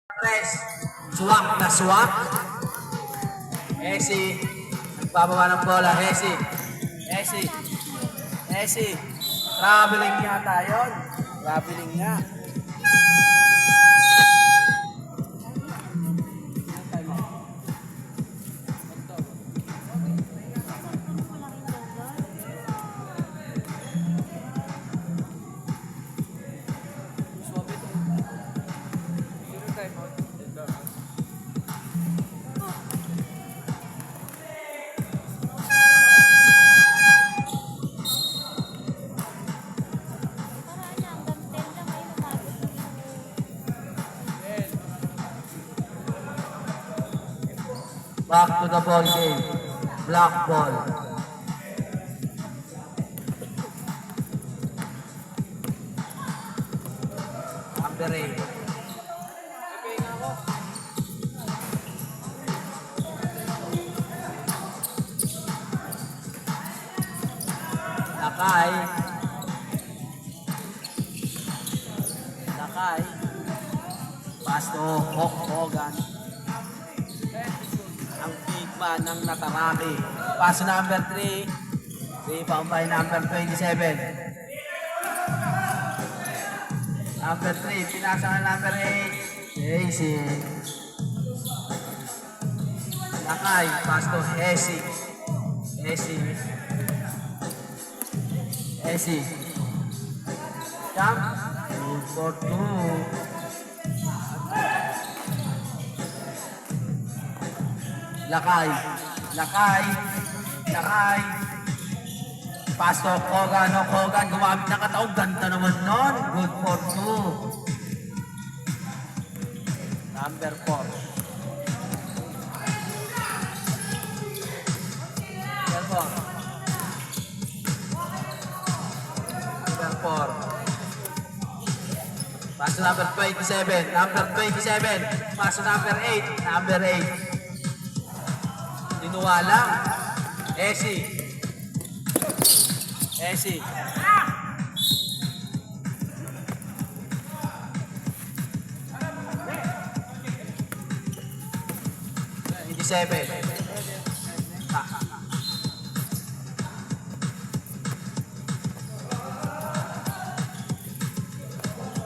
Press. Swak na swak. Esi. Nagbababa ng bola. Esi. Esi. Esi. Traveling yata yun. Traveling nga. Back to the ball game. Black ball. Number 8. Lakay. Lakay. Pass to Hogan. Ang big man ng Nataraki. Pass number 3. Rebound by number 27. Number 3. Pinasa ng number 8. Hesi. Lakay. Pass to Hesi. Hesi. Hesi. Jump. 2-4-2. Lakay. Lakay. Lakay. Pasto Hogan. Hogan. Gumamit ng kataog. Ganda naman nun. Good for 2. Number 4. Number 4. Pasto number 27. Number 27. Pasto number 8. Number 8. Tinuwala. Esi. Esi. Seven.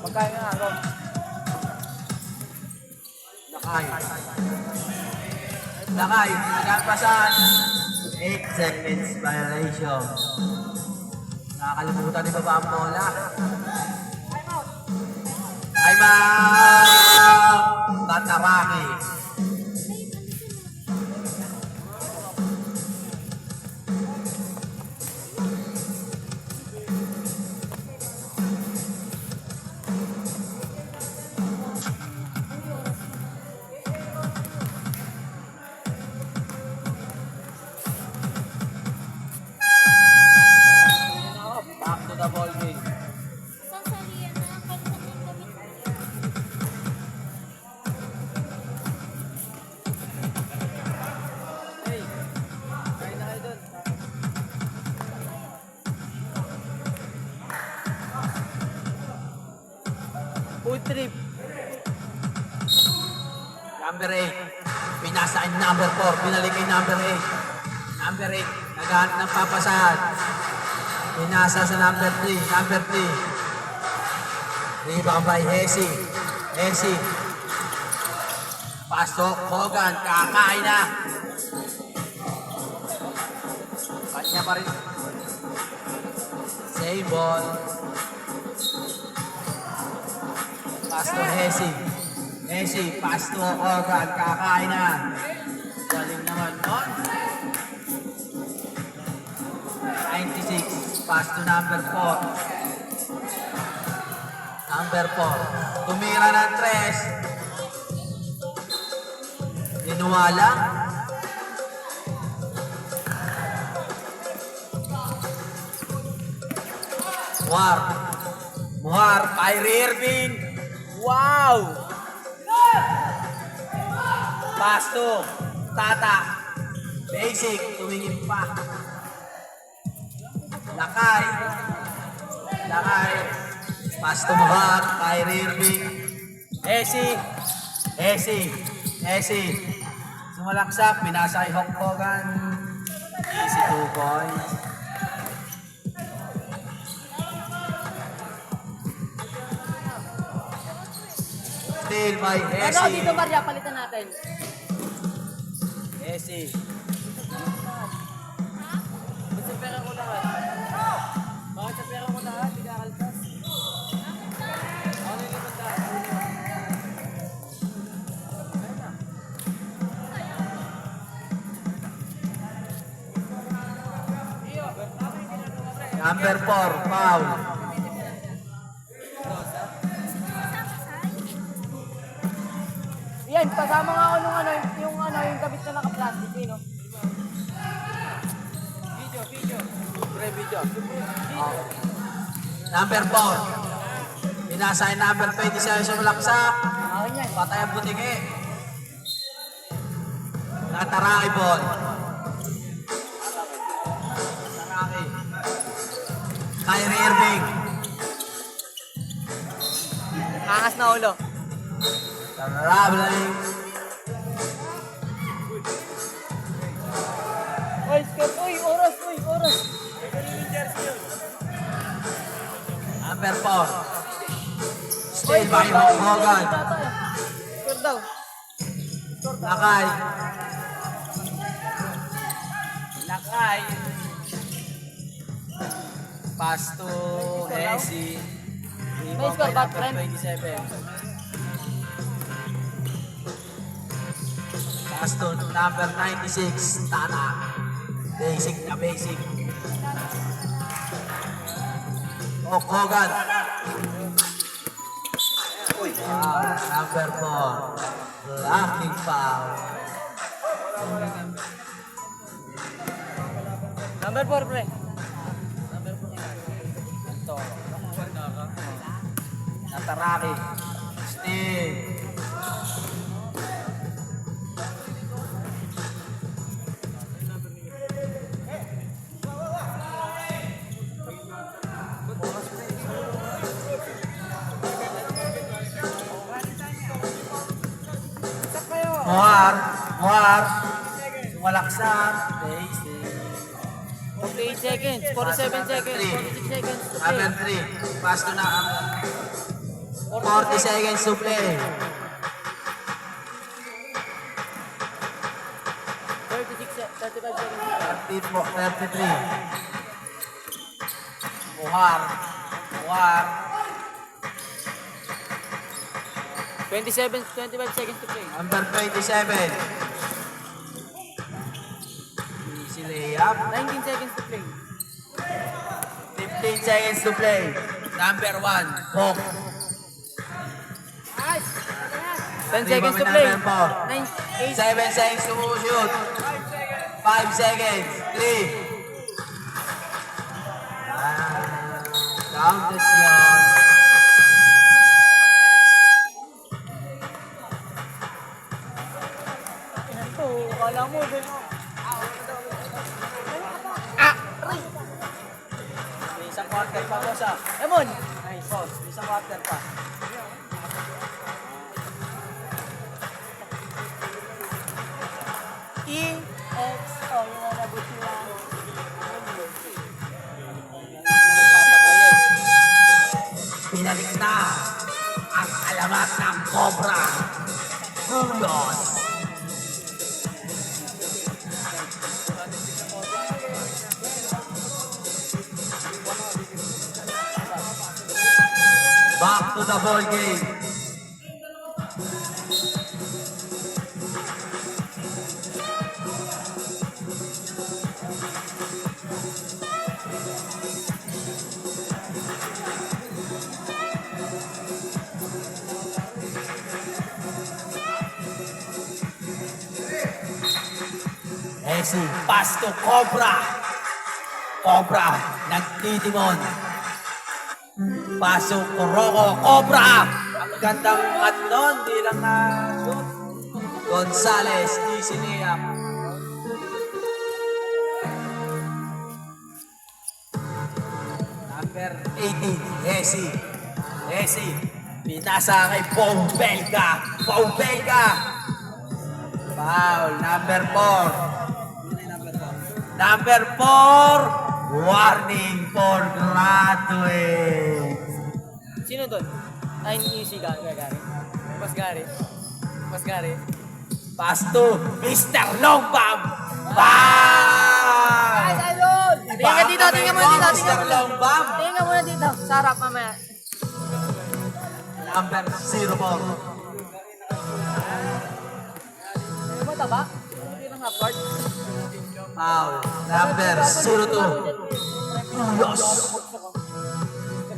Magkaya nga ako. Lakay. Lakay. Nagpasan. 8 seconds violation. Nakakalimutan ni Baba ang bola. Time out! Tataraki. Back to the ball game. Sasalihan na, palitan yung damit mo. Hey, kain na kayo doon. Food trip. Number 8. Pinasa kay number 4. Binalik kay number 8. Number 8. Naghahanap ng papasahan. Pinasa sa number 3. Number 3. Rebound by Hesi. Hesi. Pasok. Hogan. Kakain na. Kanya pa rin. Same ball. Pass to Hesi. Hesi. Pass to Hogan. Kakain na. Galing naman nun. 96. Pass to number 4. Number 4. Tumira ng 3. Dinuwala. Muhar. Muhar. Kyrie Irving. Wow! Pass to Tata. Basic. Tumingin pa. Lakay. Lakay. Pass to Muhar. Kyrie Irving. Hesi. Esi. Sumalaksak, pinasa kay Hulk Hogan. Easy 2 points. Steal by Ano Esi. dito, Maria? Palitan natin. Esi. Bakit sa pera ko lahat? Bakit sa pera ko lahat? Hindi ka kaltas. Ano yung limandaan? Number 4, foul. Yan, kasama nga ako nung yung kabit na naka-plastic eh, no? Video. Pre-video. Number 4. Pinasa yung number 27 sa malaksak. Akin yan. Patay ang butiki. Nataraki ball. Nataraki. Kyrie Irving. Angas na ulo. Traveling. Oy, Scott, oras. Number 4. Steal by Hulk Hogan. Score daw. Lakay. Pass to Esi. May score back, friend. 27. Pass to number 96. Tana. Basic na basic. Hulk Hogan. Number 4. Blocking foul. Number 4, pre. Ito. Nataraki. Steal. Muar. Sumalaksak. Basic. 48 seconds, 47 seconds, 46 seconds to play. Number 3. Pass to na 40 seconds to play. 35 seconds. 33. Muar. 25 seconds to play. Number 27. Easy layup. 19 seconds to play. 15 seconds to play. Number 1. Hulk. 10 seconds to play. 9, 8, 7 seconds to shoot. 5 seconds. 3. Counted yun. ito, kala mo, gano'n. May isang quarter pa ko sa. Emon! Nice, boss. May isang quarter pa. EXO, yung nabot nila. Pinalik na ang alamat ng Cobra. Julius. Back to the ball game. Messi, pass to Cobra. Cobra, nagtitimon. Pasok Kuroko, Cobra. Ang gandang cut nun, di lang na shoot. Gonzales, di siniyak. Number 18, Messi. Pinasa kay Pompelka. Pompelka. Foul. Number 4. Number 4. Warning for graduate. Sino doon? Ay, yung si Gary. Mas Gary. Mas Gary. Pass to Mr. Longbam. Foul. Ayun! Tingnan ka dito, tingnan mo dito, Mr. tingnan mo. Longbam. Tingnan mo na dito. Sarap mamaya. Number 04. Ano mo taba? Hindi lang half-court. Foul. Number 02. Yes.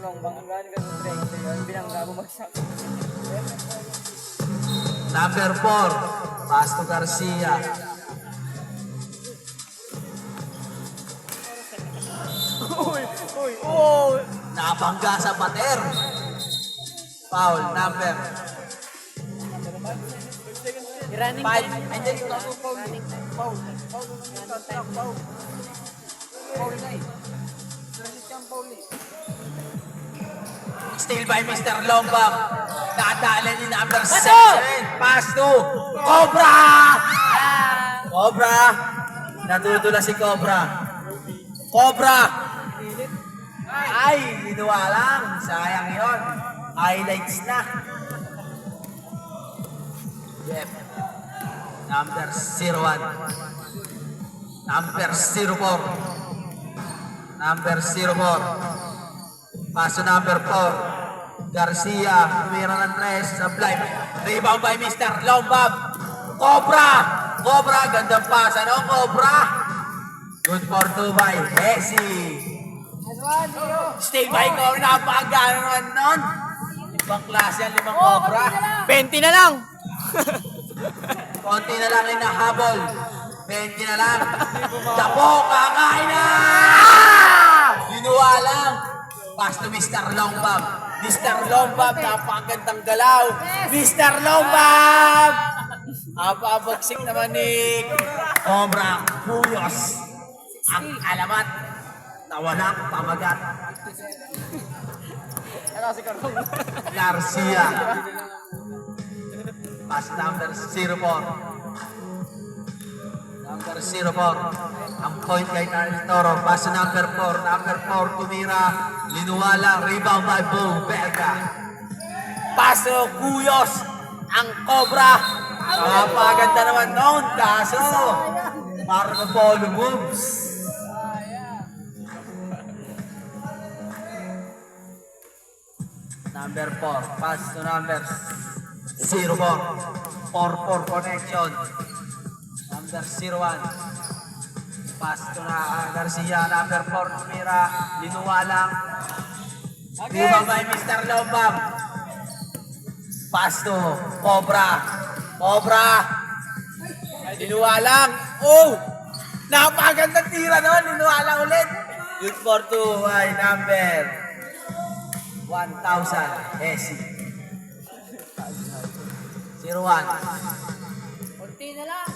Long bang ang gani ka ng strength. Binangga bumagsak. Number 4. Pass to Garcia. Uy! Nabangga sa pater. Foul. Number Running 5. time. Hindi, ito ako. Running time. Foul. Still by Mr. Lombang. Nadala ni number 7. Pass to Cobra! Cobra! Natutula si Cobra. Cobra! Ay, ginawa lang. Sayang yon. Highlights na. Yep. Number 01. Number 04. Number 04. Paso number 4. Garcia, tumira ng 3 sa blind. Rebound by Mr. Lombab. Cobra! Cobra, gandang pasa, no? Cobra! Good for 2 by Hesi. Stay by ko, napakagano naman nun. Ibang klase yan, 5 Cobra. 20 na lang! Konti na lang yung nahabol. 20 na lang. Tapo, kakain na! Ginawa lang. Pass to Mr. Longbab. Mr. Longbab, napakagandang galaw. Mr. Longbab! Apabagsik naman ni Cobra Cuyos. Ang alamat na walang pamagat. Ano si Karong? Garcia. Pass number 04. Number 04. Ang point kay Carlos Toro. Pass number 4. Number 4 tumira. Linuwala. Rebound by Bo Berga. Paso Cuyos. Ang Cobra. Napaganda naman noon. Kaso Marco Polo moves. Number 4. Pass to number 04. 4-4 connection. Number 01. Pass to na Garcia. Number 4 tumira. Linuwalang. Rebound by Mr. Lombang. Pass to Cobra. Cobra. Linuwalang. Oh! Napakagandang tira noon. Linuwalang ulit. Good for 2 by number 1,000. Hesi. 01. Kunti na lang!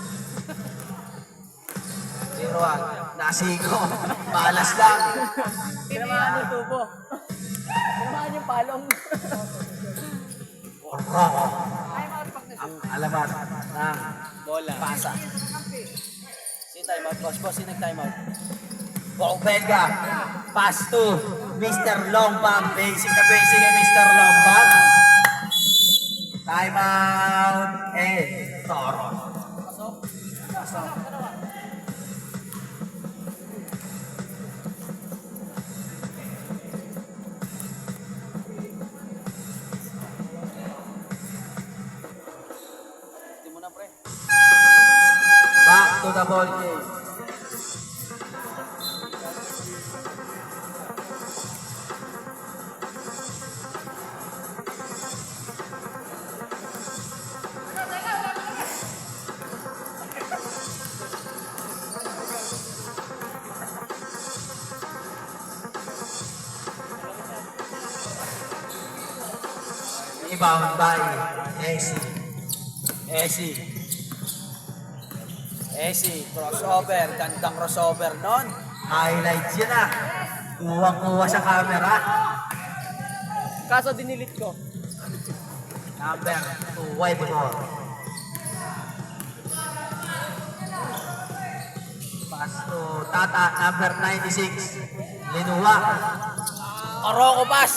01. Nasiko. Balas lang. Tinamaan yung tubo. Tinamaan yung palong. Roko. Ang alamat ng Bola. pasa. Sino time out, boss? Boss, sino time out? Bobelga. Pass to Mr. Longbang. Basic na basic kay Mr. Longbang. Time out. Toro. Pasok. Hindi mo na, pre. Back to the ball game. Rebound by Essie. Essie, crossover. Gandang crossover nun. Highlights yun ah. Kuwang-kuwa sa camera. Kaso dinilit ko. Number 24. Pass to Tata, number 96. Linua. Oroko pass.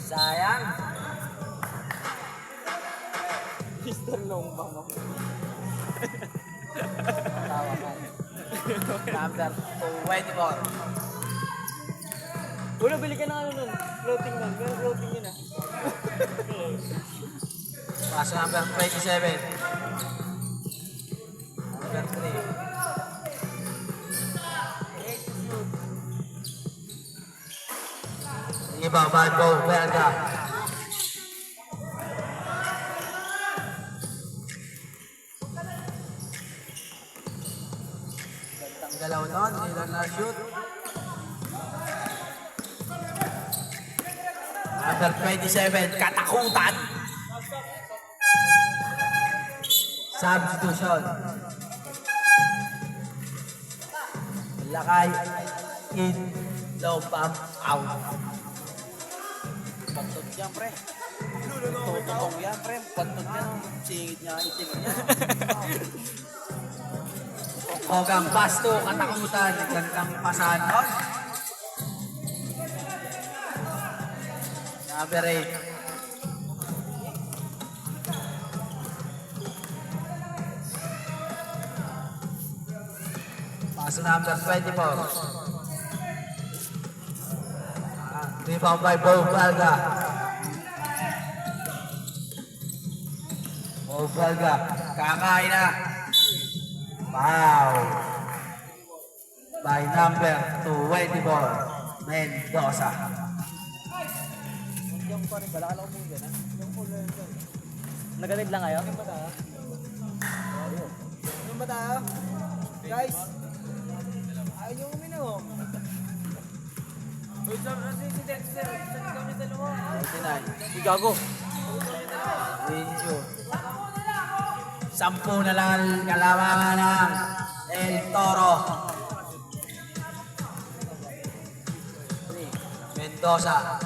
Sayang. Mr. Long ba mo? Tawa ka. Number 24. Ulo, bili ka na ano nun. Floating nun. Meron floating yun ah. Pass number 27. Number 3. Iba, bad ball, Belga. Gandang galaw nun, ilan na shoot. Number 27, katakutan. Substitution. Lakay, in, low pump, out. Pantod yan, pre. Tututong yan, pre. Pantod yan. Singit niya, itim niya. Hogang pasto, katakutan, gandang pasan nun. Number 8. Pass number 24. Rebound by Bo Belga. Bo Belga, kakain na. Wow. By number 24, Mendoza. Yung pa rin, balakala ko muna na. Yung pula yun. Naganid lang kayo? Yung mata. Yung mata. Guys. Ayaw nyo uminom. Wait, si Dexter. Saan ikaw niya dalawa? 29. Si Gago. Wincho. 10 na lang ang kalamangan ng El Toro. Mendoza.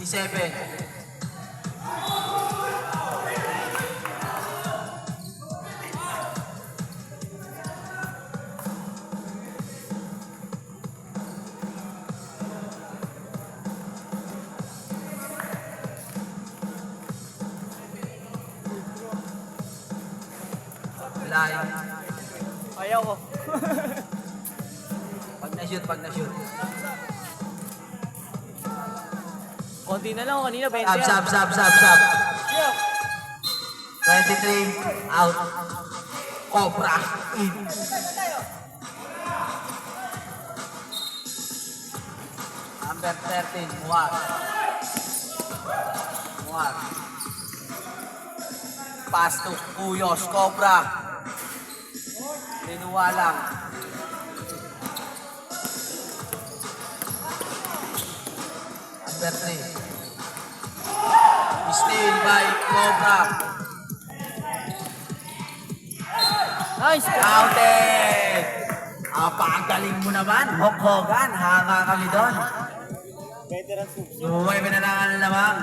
27. Line. Ayaw ko. Pag na-shoot. Konti na lang ako kanina, 20 Sub. 23, out. Cobra, in. Number 13, Muar. Pass to Cuyos, Cobra. Linua lang. Number 3. Steal by Cobra. Nice! Counted! Apakagaling mo naman, Hulk Hogan. Hanga kami doon. Veteran soup. Suway binanangan lamang.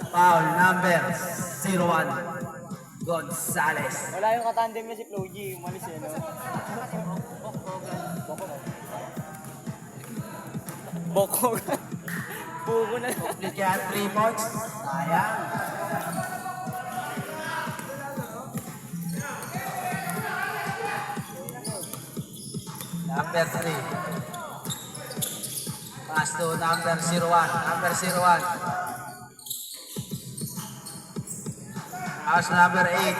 Foul number 01, Gonzales. Wala yung katandem niya si Flo G. Umalis eh, no? Bokog. Buko na. Complete yan, 3 points. Sayang. Number 3. Pass to number 01. Pass number 8.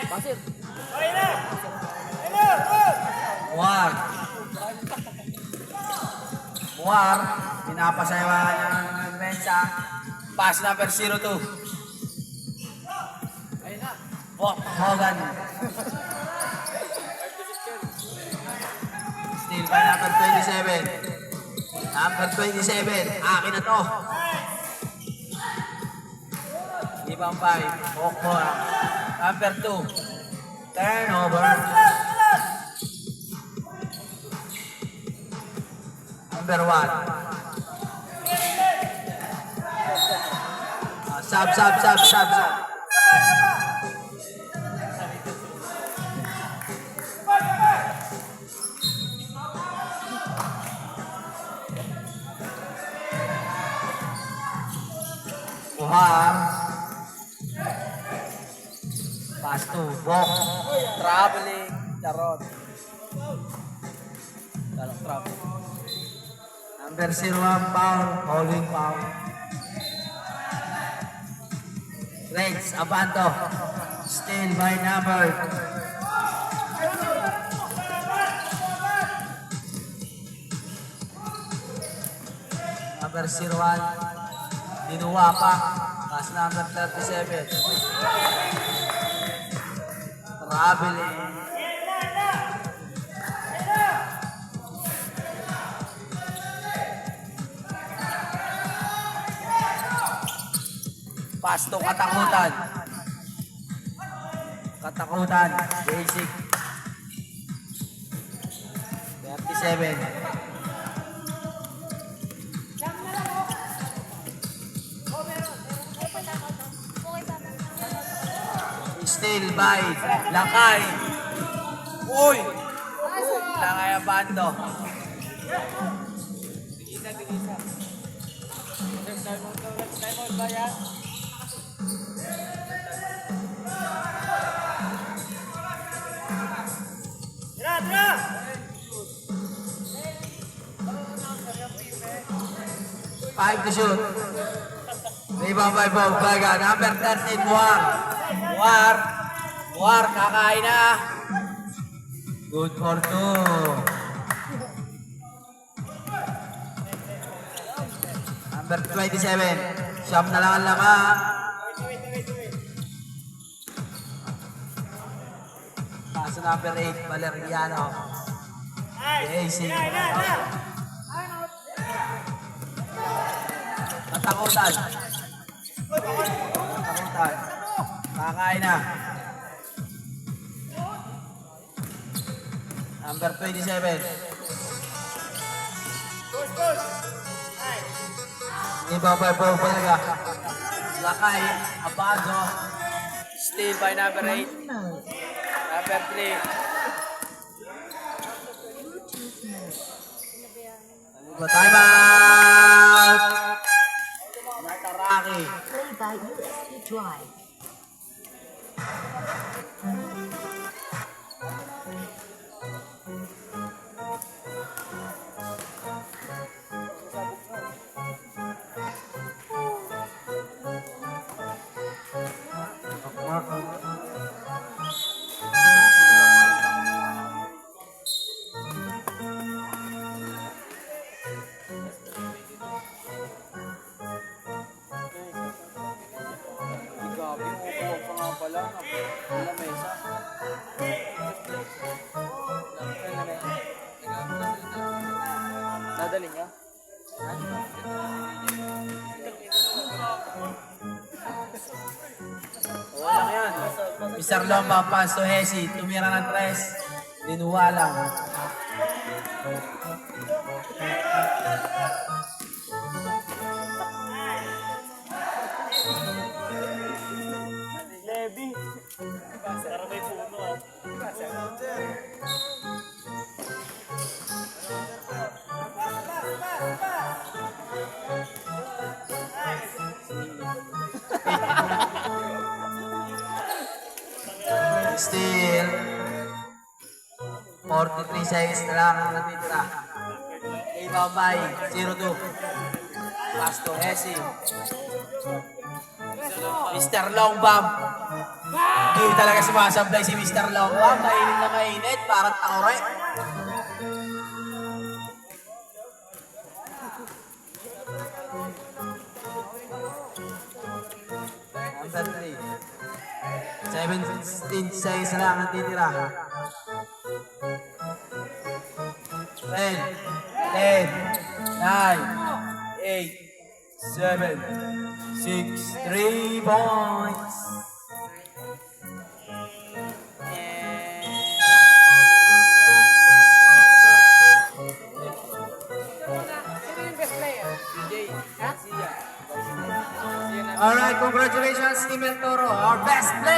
Pasir. Muar, pinapasayawa ng Mensa. Pass number 02. Ayun na. Hogan. Steal by number 27. Akin na to. Ibang 5. Okmora. Number 2. Turnover. Number 1. Sub. Buhar. Pass to Bok. Traveling. Charot. Dalang travel. Number 01, foul. Holding foul. Reds, Abanto. Still by number. Number 01. Dinuwa pa. Pass number 37. Traveling. Pass to Katakutan. Basic. 37. Still by Lakay. Uy! Lakay Abando. Tigisa. Time out ba yan? Tira! 5 to shoot. Rebound by Baga. Number 13, War, kakain na. Good for 2. Number 27. Siyam na lang ang laman. Paso number 8, Valeriano. Basic. Katakutan. Kakain na. Number 27. Ibang by ball talaga. Lakay, Abago. Steal by number 8. Number 3. Time out! Nataraki. Play by USB Drive. Gabi, umukuha pa nga pala. Wala mesa. Dadali niya? Wala na yan. Mr. Lomba, pass to Hesi. Tumira ng 3. Dinuwa lang. Levi. Para may puno ah. Still, 43 seconds na lang ang natitira. Ibabay, 0-2. Pass to Hesi. Mr. Long Bomb. Hindi talaga sumasablay si Mr. Long Bomb. Mainit na mainit, parang takore. Number 3. 17 seconds na lang ang titira. 10, 10, 9, 8, 7, 6, 3 points. Alright, congratulations, Team El Toro. Our best player.